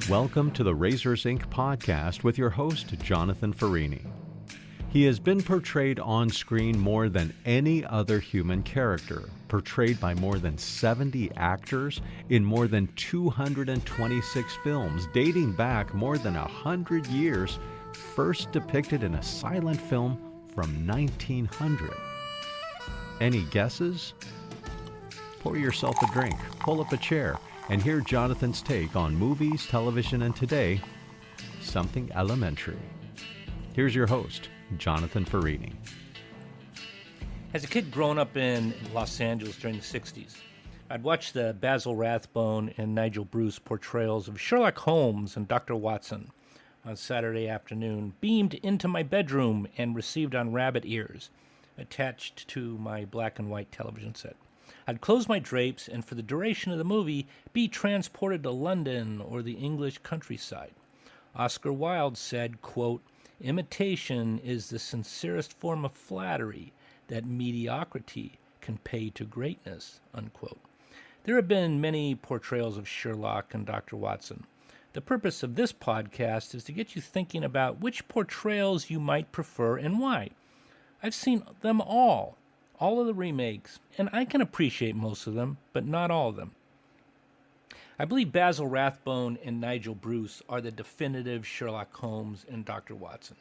Welcome to the Razors Inc. podcast with your host, Jonathan Farini. He has been portrayed on screen more than any other human character, portrayed by more than 70 actors in more than 226 films, dating back more than 100 years, first depicted in a silent film from 1900. Any guesses? Pour yourself a drink, pull up a chair, and hear Jonathan's take on movies, television, and today, something elementary. Here's your host, Jonathan Farini. As a kid growing up in Los Angeles during the 60s, I'd watch the Basil Rathbone and Nigel Bruce portrayals of Sherlock Holmes and Dr. Watson on Saturday afternoon, beamed into my bedroom and received on rabbit ears, attached to my black and white television set. I'd close my drapes and for the duration of the movie be transported to London or the English countryside. Oscar Wilde said, quote, "Imitation is the sincerest form of flattery that mediocrity can pay to greatness," unquote. There have been many portrayals of Sherlock and Dr. Watson. The purpose of this podcast is to get you thinking about which portrayals you might prefer and why. I've seen them all of the remakes, and I can appreciate most of them, but not all of them. I believe Basil Rathbone and Nigel Bruce are the definitive Sherlock Holmes and Dr. Watson.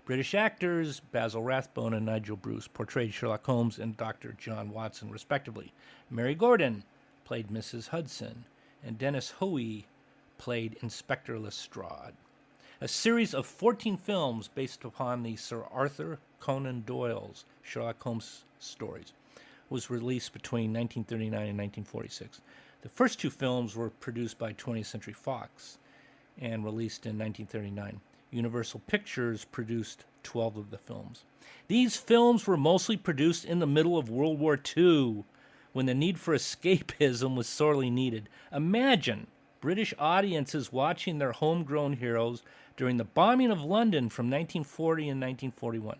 British actors Basil Rathbone and Nigel Bruce portrayed Sherlock Holmes and Dr. John Watson, respectively. Mary Gordon played Mrs. Hudson, and Dennis Hoey played Inspector Lestrade. A series of 14 films based upon the Sir Arthur Conan Doyle's Sherlock Holmes stories was released between 1939 and 1946. The first two films were produced by 20th Century Fox and released in 1939. Universal Pictures produced 12 of the films. These films were mostly produced in the middle of World War II, when the need for escapism was sorely needed. Imagine British audiences watching their homegrown heroes during the bombing of London from 1940 and 1941.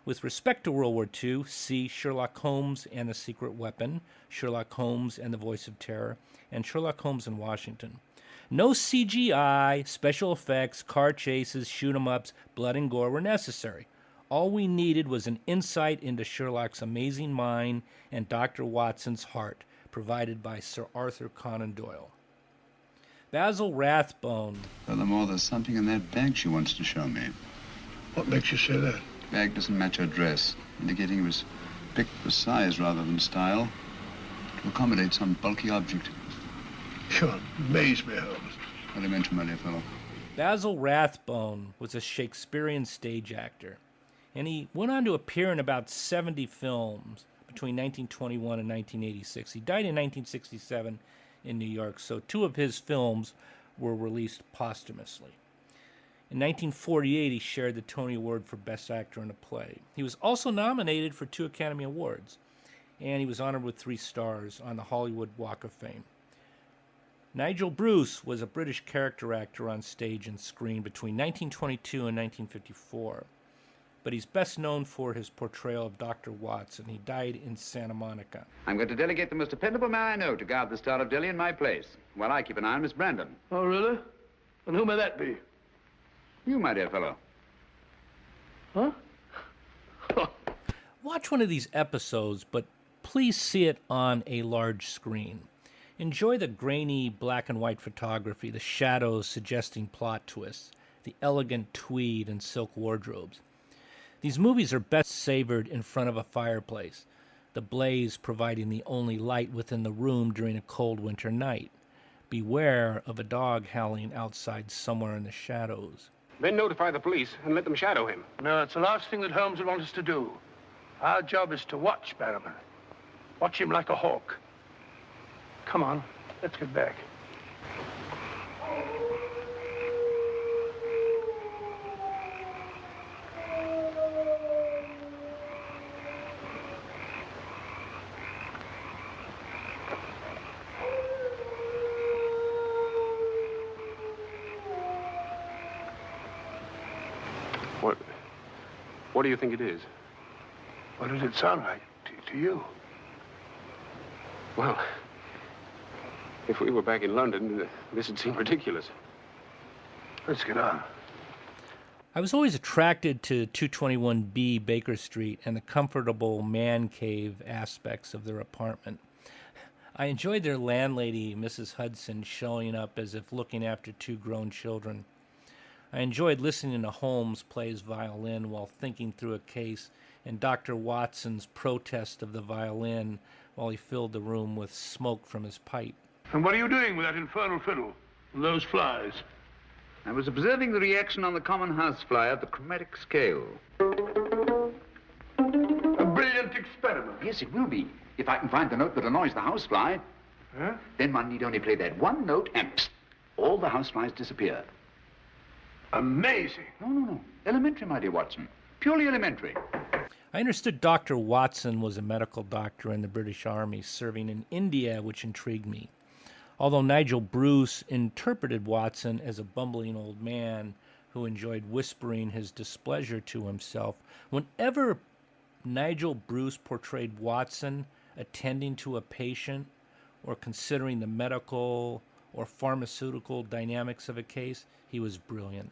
With respect to World War II, see Sherlock Holmes and the Secret Weapon, Sherlock Holmes and the Voice of Terror, and Sherlock Holmes in Washington. No CGI, special effects, car chases, shoot-'em-ups, blood and gore were necessary. All we needed was an insight into Sherlock's amazing mind and Dr. Watson's heart, provided by Sir Arthur Conan Doyle. Basil Rathbone. Furthermore, there's something in that bag she wants to show me. What makes you say that? Bag doesn't match her dress, indicating it was picked for size rather than style, to accommodate some bulky object. You amaze me, Holmes. What do you mention, my dear fellow? Basil Rathbone was a Shakespearean stage actor, and he went on to appear in about 70 films between 1921 and 1986. He died in 1967 in New York, so two of his films were released posthumously. In 1948, he shared the Tony Award for Best Actor in a Play. He was also nominated for 2 Academy Awards, and he was honored with 3 stars on the Hollywood Walk of Fame. Nigel Bruce was a British character actor on stage and screen between 1922 and 1954, but he's best known for his portrayal of Dr. Watson. He died in Santa Monica. I'm going to delegate the most dependable man I know to guard the Star of Delhi in my place, while I keep an eye on Miss Brandon. Oh, really? And who may that be? You, my dear fellow. Huh? Watch one of these episodes, but please see it on a large screen. Enjoy the grainy black and white photography, the shadows suggesting plot twists, the elegant tweed and silk wardrobes. These movies are best savored in front of a fireplace, the blaze providing the only light within the room during a cold winter night. Beware of a dog howling outside somewhere in the shadows. Then notify the police and let them shadow him. No, it's the last thing that Holmes would want us to do. Our job is to watch Barrowman. Watch him like a hawk. Come on, let's get back. What do you think it is? What did it sound like to you? Well, if we were back in London, this would seem ridiculous. Let's get on. I was always attracted to 221B Baker Street and the comfortable man cave aspects of their apartment. I enjoyed their landlady, Mrs. Hudson, showing up as if looking after two grown children. I enjoyed listening to Holmes play his violin while thinking through a case, and Dr. Watson's protest of the violin while he filled the room with smoke from his pipe. And what are you doing with that infernal fiddle and those flies? I was observing the reaction on the common housefly of the chromatic scale. A brilliant experiment. Yes, it will be. If I can find the note that annoys the housefly, Huh? then one need only play that one note and psst, all the houseflies disappear. Amazing. No. Elementary, my dear Watson. Purely elementary. I understood Dr. Watson was a medical doctor in the British Army serving in India, which intrigued me. Although Nigel Bruce interpreted Watson as a bumbling old man who enjoyed whispering his displeasure to himself, whenever Nigel Bruce portrayed Watson attending to a patient or considering the medical or pharmaceutical dynamics of a case, he was brilliant.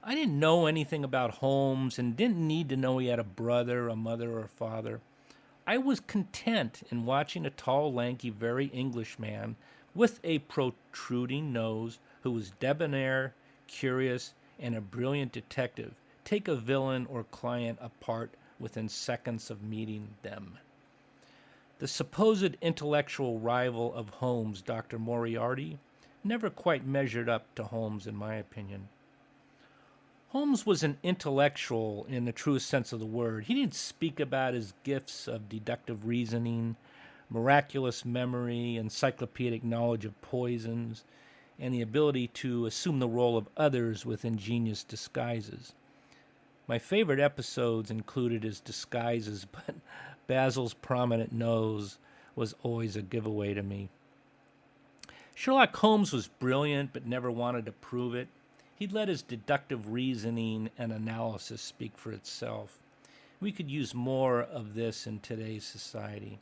I didn't know anything about Holmes and didn't need to know he had a brother, a mother, or a father. I was content in watching a tall, lanky, very English man with a protruding nose who was debonair, curious, and a brilliant detective take a villain or client apart within seconds of meeting them. The supposed intellectual rival of Holmes, Dr. Moriarty, never quite measured up to Holmes in my opinion. Holmes was an intellectual in the truest sense of the word. He didn't speak about his gifts of deductive reasoning, miraculous memory, encyclopedic knowledge of poisons, and the ability to assume the role of others with ingenious disguises. My favorite episodes included his disguises, but Basil's prominent nose was always a giveaway to me. Sherlock Holmes was brilliant, but never wanted to prove it. He'd let his deductive reasoning and analysis speak for itself. We could use more of this in today's society.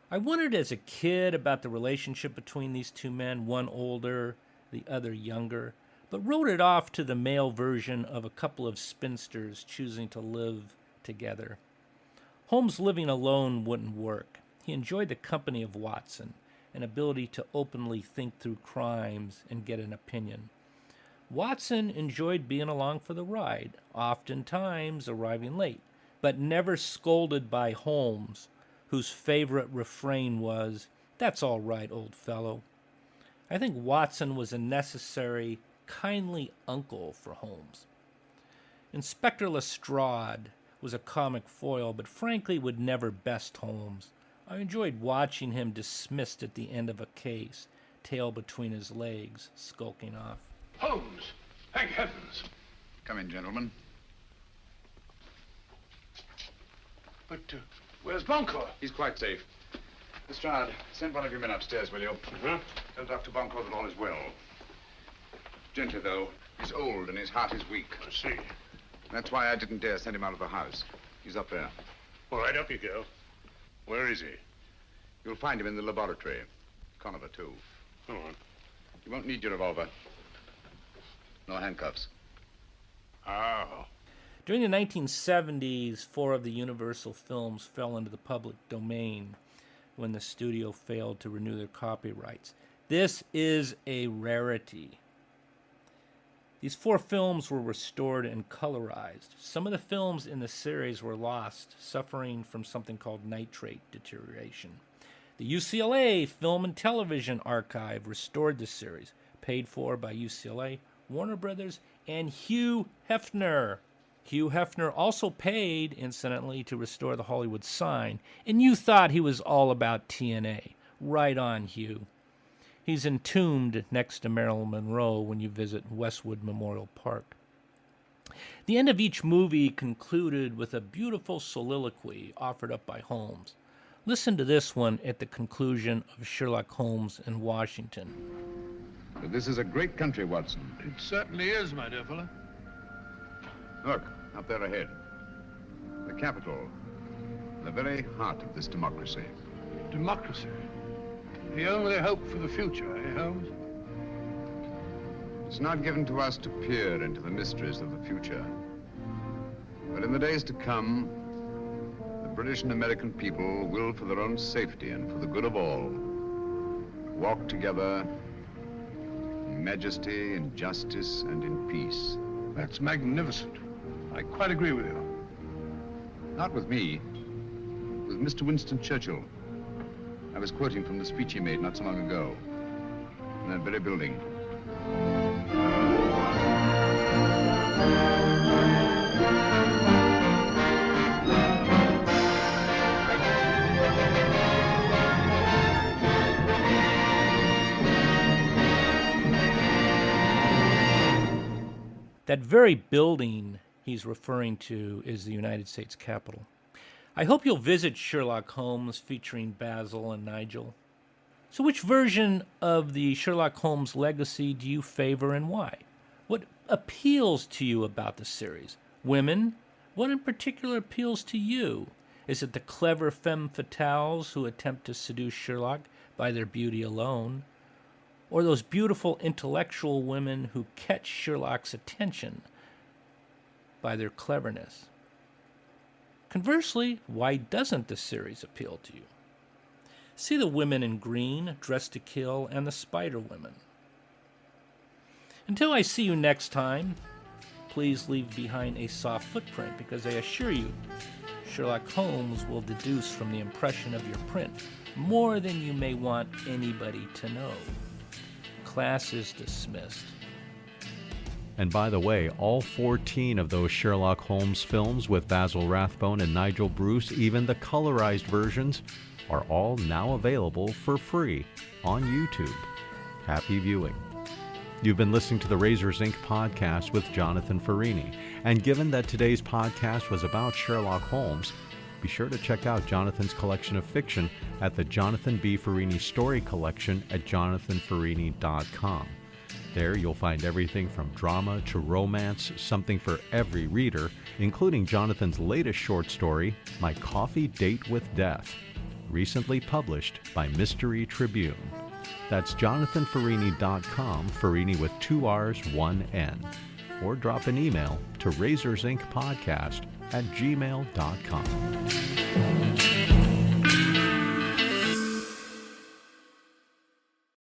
I wondered as a kid about the relationship between these two men, one older, the other younger, but wrote it off to the male version of a couple of spinsters choosing to live together. Holmes living alone wouldn't work. He enjoyed the company of Watson, an ability to openly think through crimes and get an opinion. Watson enjoyed being along for the ride, oftentimes arriving late, but never scolded by Holmes, whose favorite refrain was, "That's all right, old fellow." I think Watson was a necessary, kindly uncle for Holmes. Inspector Lestrade was a comic foil, but frankly would never best Holmes. I enjoyed watching him dismissed at the end of a case, tail between his legs, skulking off. Holmes! Thank heavens! Come in, gentlemen. But where's Bunko? He's quite safe. Lestrade, send one of your men upstairs, will you? Uh-huh. Tell Dr. Bunko that all is well. Gently, though. He's old and his heart is weak. I see. That's why I didn't dare send him out of the house. He's up there. All right, up you go. Where is he? You'll find him in the laboratory. Conover, too. Go on. You won't need your revolver. No handcuffs. Oh. During the 1970s, 4 of the Universal films fell into the public domain when the studio failed to renew their copyrights. This is a rarity. These 4 films were restored and colorized. Some of the films in the series were lost, suffering from something called nitrate deterioration. The UCLA Film and Television Archive restored the series, paid for by UCLA, Warner Brothers, and Hugh Hefner. Hugh Hefner also paid, incidentally, to restore the Hollywood sign, and you thought he was all about TNA. Right on, Hugh. He's entombed next to Marilyn Monroe when you visit Westwood Memorial Park. The end of each movie concluded with a beautiful soliloquy offered up by Holmes. Listen to this one at the conclusion of Sherlock Holmes in Washington. But this is a great country, Watson. It certainly is, my dear fellow. Look, up there ahead. The Capitol. The very heart of this democracy. Democracy. The only hope for the future, eh, Holmes? It's not given to us to peer into the mysteries of the future. But in the days to come, the British and American people will, for their own safety and for the good of all, walk together in majesty, in justice, and in peace. That's magnificent. I quite agree with you. Not with me, with Mr. Winston Churchill. I was quoting from the speech he made not so long ago, in that very building. That very building he's referring to is the United States Capitol. I hope you'll visit Sherlock Holmes featuring Basil and Nigel. So which version of the Sherlock Holmes legacy do you favor and why? What appeals to you about the series? Women? What in particular appeals to you? Is it the clever femme fatales who attempt to seduce Sherlock by their beauty alone? Or those beautiful intellectual women who catch Sherlock's attention by their cleverness? Conversely, why doesn't the series appeal to you? See the women in green, Dressed to Kill, and the Spider Women. Until I see you next time, please leave behind a soft footprint, because I assure you, Sherlock Holmes will deduce from the impression of your print more than you may want anybody to know. Class is dismissed. And by the way, all 14 of those Sherlock Holmes films with Basil Rathbone and Nigel Bruce, even the colorized versions, are all now available for free on YouTube. Happy viewing. You've been listening to the Razors Inc. podcast with Jonathan Farini. And given that today's podcast was about Sherlock Holmes, be sure to check out Jonathan's collection of fiction at the Jonathan B. Farini Story Collection at jonathanfarini.com. There you'll find everything from drama to romance, something for every reader, including Jonathan's latest short story, My Coffee Date with Death, recently published by Mystery Tribune. That's jonathanfarini.com, Farini with 2 R's, 1 N. Or drop an email to razorsincpodcast@gmail.com.